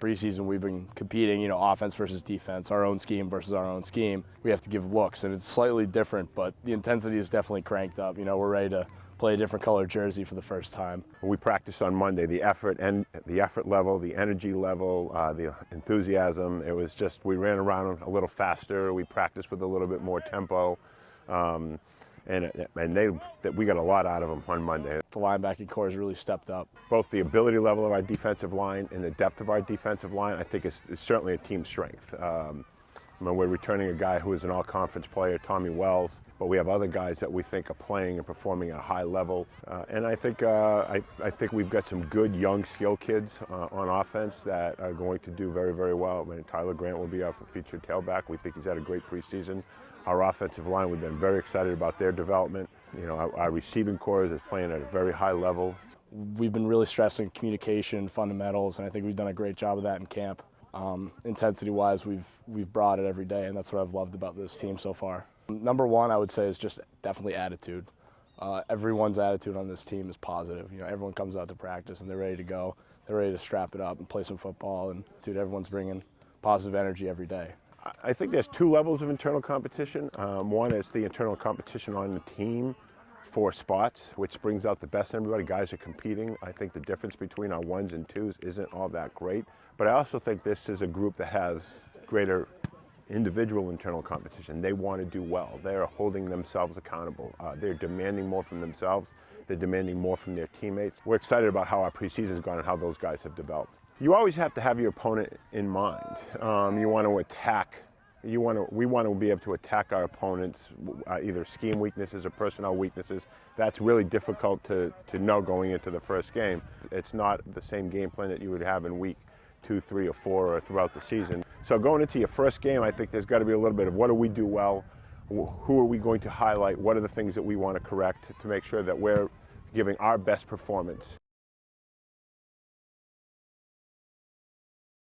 preseason we've been competing, you know, offense versus defense, our own scheme versus our own scheme. We have to give looks, and it's slightly different, but the intensity is definitely cranked up. You know, we're ready to play a different color jersey for the first time. We practiced on Monday. The effort level, the energy level, the enthusiasm. It was just, we ran around a little faster. We practiced with a little bit more tempo. We got a lot out of them on Monday. The linebacking core has really stepped up. Both the ability level of our defensive line and the depth of our defensive line, I think is certainly a team strength. We're returning a guy who is an all-conference player, Tommy Wells, but we have other guys that we think are playing and performing at a high level. And I think we've got some good young skill kids on offense that are going to do very, very well. Tyler Grant will be our featured tailback. We think he's had a great preseason. Our offensive line, we've been very excited about their development. You know, our receiving core is playing at a very high level. We've been really stressing communication, fundamentals, and I think we've done a great job of that in camp. Intensity-wise, we've brought it every day, and that's what I've loved about this team so far. Number one, I would say, is just definitely attitude. Everyone's attitude on this team is positive. You know, everyone comes out to practice and they're ready to go. They're ready to strap it up and play some football, and everyone's bringing positive energy every day. I think there's two levels of internal competition. One is the internal competition on the team for spots, which brings out the best in everybody. Guys are competing. I think the difference between our ones and twos isn't all that great. But I also think this is a group that has greater individual internal competition. They want to do well. They're holding themselves accountable. They're demanding more from themselves. They're demanding more from their teammates. We're excited about how our preseason's gone and how those guys have developed. You always have to have your opponent in mind. You want to attack. We want to be able to attack our opponents, either scheme weaknesses or personnel weaknesses. That's really difficult to know going into the first game. It's not the same game plan that you would have in week 2, 3, or 4 or throughout the season. So going into your first game, I think there's got to be a little bit of what do we do well, who are we going to highlight, what are the things that we want to correct to make sure that we're giving our best performance.